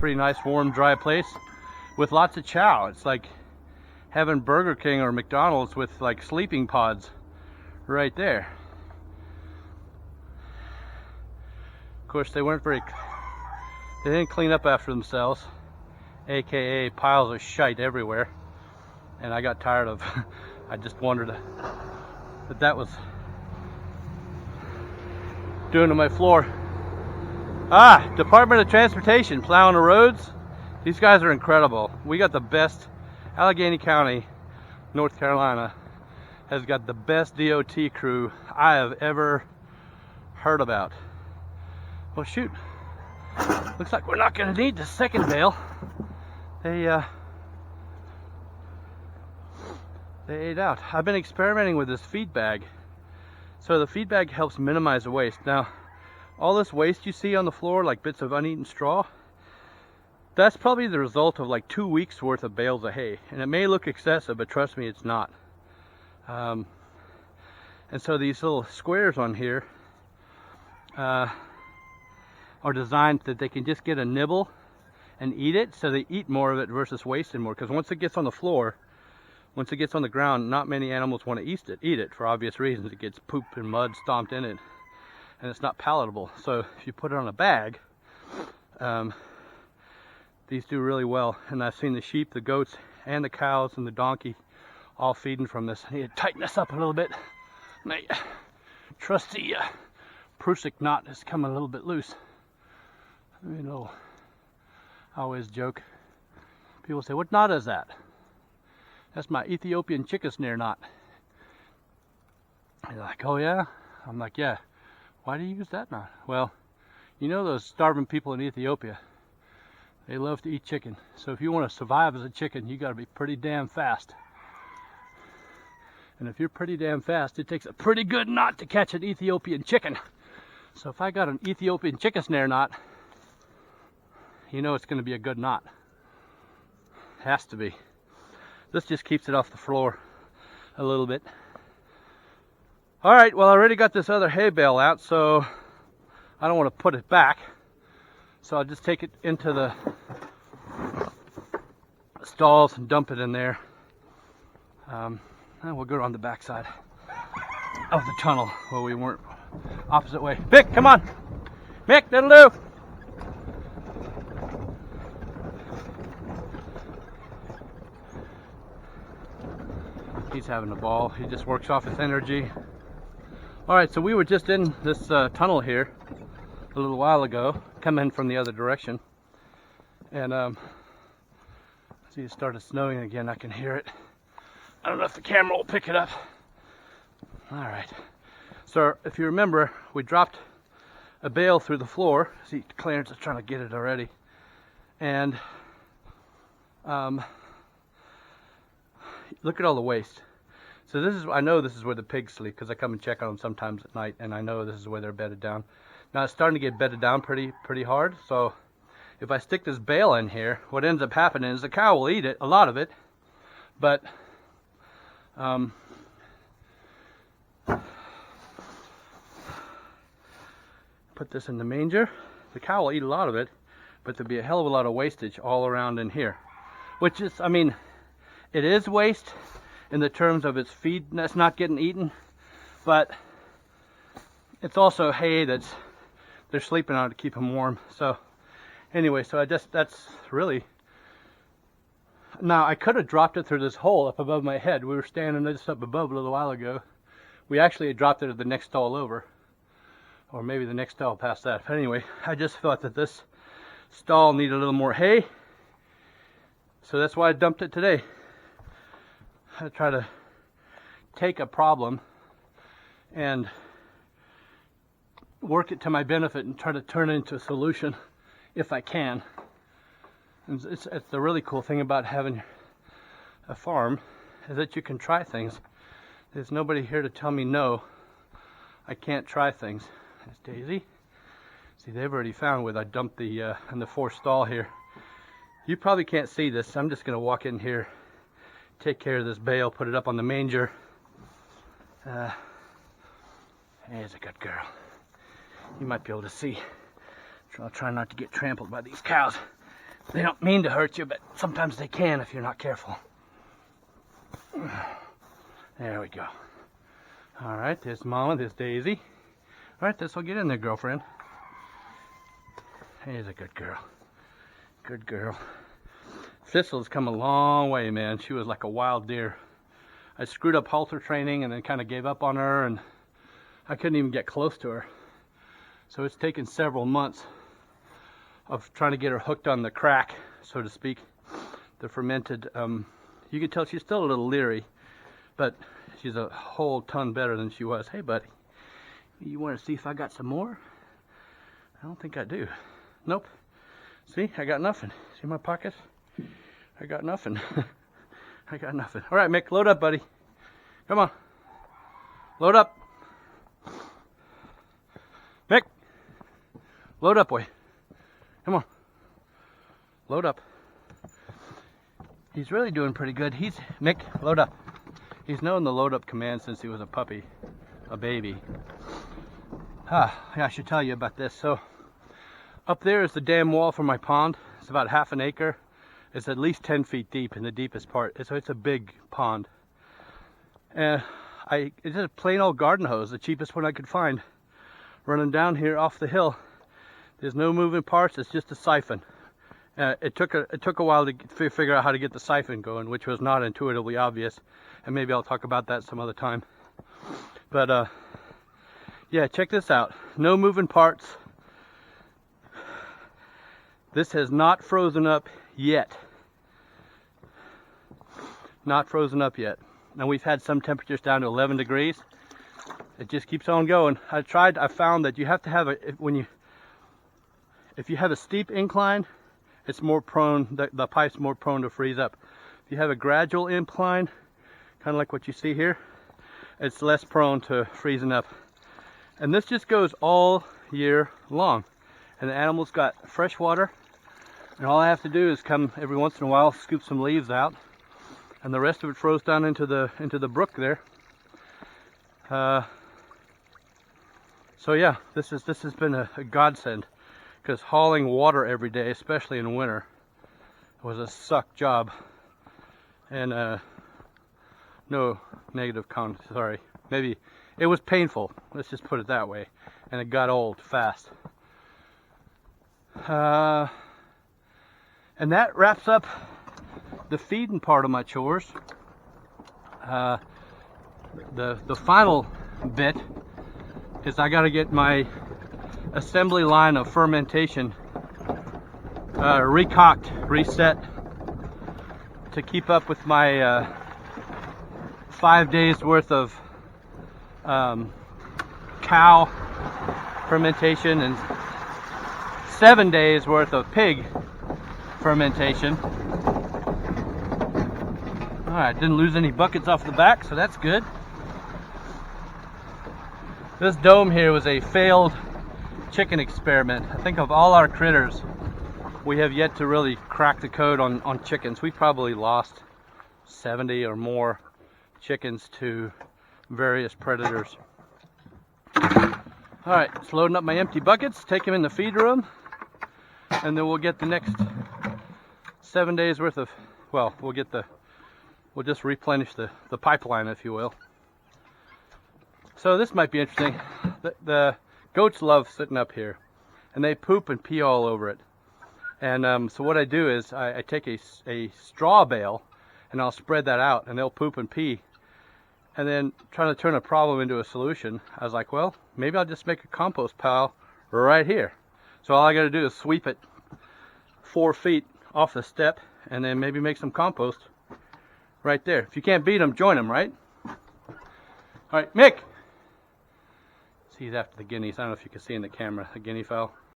Pretty nice, warm, dry place with lots of chow. It's like having Burger King or McDonald's with like sleeping pods right there. Of course, they didn't clean up after themselves, aka piles of shite everywhere. And I got tired of, I just wondered what that was doing to my floor. Department of Transportation plowing the roads. These guys are incredible. We got the best. Allegheny County, North Carolina has got the best DOT crew I have ever heard about. Well, shoot. Looks like we're not going to need the second bale. They ate out. I've been experimenting with this feed bag. So the feed bag helps minimize the waste. Now, all this waste you see on the floor, like bits of uneaten straw, that's probably the result of like 2 weeks worth of bales of hay. And it may look excessive, but trust me, it's not. And so these little squares on here are designed that they can just get a nibble and eat it, so they eat more of it versus wasting more. Because once it gets on the floor, once it gets on the ground, not many animals want to eat it for obvious reasons. It gets poop and mud stomped in it, and it's not palatable. So if you put it on a bag, these do really well. And I've seen the sheep, the goats, and the cows and the donkey all feeding from this. I need to tighten this up a little bit. My trusty Prusik knot is coming a little bit loose. You know, I always joke. People say, "What knot is that?" That's my Ethiopian chicken snare knot. They're like, "Oh yeah?" I'm like, "Yeah." Why do you use that knot? Well, you know those starving people in Ethiopia, they love to eat chicken. So if you want to survive as a chicken, you got to be pretty damn fast. And if you're pretty damn fast, it takes a pretty good knot to catch an Ethiopian chicken. So if I got an Ethiopian chicken snare knot, you know it's going to be a good knot. Has to be. This just keeps it off the floor a little bit. All right, well, I already got this other hay bale out, so I don't want to put it back. So I'll just take it into the stalls and dump it in there. And we'll go around the backside of the tunnel where we weren't opposite way. Mick, come on. Mick, that'll do. He's having a ball. He just works off his energy. All right, so we were just in this tunnel here a little while ago, coming from the other direction. And see, it started snowing again. I can hear it. I don't know if the camera will pick it up. All right. So if you remember, we dropped a bale through the floor. See, Clarence is trying to get it already. And look at all the waste. So this is, I know this is where the pigs sleep because I come and check on them sometimes at night, and I know this is where they're bedded down. Now it's starting to get bedded down pretty hard. So if I stick this bale in here, what ends up happening is the cow will eat it, a lot of it, but put this in the manger. The cow will eat a lot of it, but there'll be a hell of a lot of wastage all around in here, which is, I mean, it is waste in the terms of its feed that's not getting eaten, but it's also hay they're sleeping on to keep them warm. So anyway, so that's really, now I could have dropped it through this hole up above my head. We were standing just up above a little while ago. We actually had dropped it at the next stall over, or maybe the next stall past that. But anyway, I just thought that this stall needed a little more hay, so that's why I dumped it today. I try to take a problem and work it to my benefit and try to turn it into a solution if I can. And it's the really cool thing about having a farm is that you can try things. There's nobody here to tell me no, I can't try things. There's Daisy. See, they've already found where I dumped the in the fourth stall here. You probably can't see this. I'm just going to walk in here, take care of this bale, put it up on the manger. There's a good girl. You might be able to see. I'll try not to get trampled by these cows. They don't mean to hurt you, but sometimes they can if you're not careful. There we go. All right, there's Mama, there's Daisy. All right, this will get in there, girlfriend. Here's a good girl. Good girl. Thistle's come a long way, man. She was like a wild deer. I screwed up halter training and then kind of gave up on her, and I couldn't even get close to her. So it's taken several months of trying to get her hooked on the crack, so to speak. The fermented, you can tell she's still a little leery, but she's a whole ton better than she was. Hey, buddy, you want to see if I got some more? I don't think I do. Nope. See, I got nothing. See my pockets? I got nothing. I got nothing. All right, Mick, load up, buddy. Come on. Load up. Mick, load up, boy. Come on. Load up. He's really doing pretty good. Mick, load up. He's known the load up command since he was a puppy, a baby. Yeah, I should tell you about this. So, up there is the dam wall for my pond. It's about half an acre. It's at least 10 feet deep in the deepest part. So it's a big pond. And it's just a plain old garden hose, the cheapest one I could find. Running down here off the hill. There's no moving parts, it's just a siphon. It took a while to figure out how to get the siphon going, which was not intuitively obvious. And maybe I'll talk about that some other time. But yeah, check this out. No moving parts. This has not frozen up yet. Not frozen up yet. Now we've had some temperatures down to 11 degrees. It just keeps on going. I found that you have to have if you have a steep incline, it's more prone, the pipe's more prone to freeze up. If you have a gradual incline, kind of like what you see here, it's less prone to freezing up. And this just goes all year long. And the animals got fresh water, and all I have to do is come every once in a while, scoop some leaves out, and the rest of it froze down into the brook there. So yeah, this has been a godsend, because hauling water every day, especially in winter, was a suck job. And no negative comment, sorry. Maybe it was painful, let's just put it that way, and it got old fast. And that wraps up the feeding part of my chores. The final bit is I got to get my assembly line of fermentation recocked, reset, to keep up with my 5 days worth of cow fermentation and 7 days worth of pig fermentation. Alright, didn't lose any buckets off the back, so that's good. This dome here was a failed chicken experiment. I think of all our critters, we have yet to really crack the code on chickens. We probably lost 70 or more chickens to various predators. Alright, just loading up my empty buckets, take them in the feed room, and then we'll get the next 7 days worth of, well, we'll just replenish the pipeline, if you will. So this might be interesting. The goats love sitting up here, and they poop and pee all over it. And so what I do is I take a straw bale, and I'll spread that out, and they'll poop and pee. And then trying to turn a problem into a solution, I was like, well, maybe I'll just make a compost pile right here. So all I got to do is sweep it 4 feet off the step, and then maybe make some compost right there. If you can't beat them, join them, right? All right, Mick. He's after the guineas. I don't know if you can see in the camera, the guinea fowl.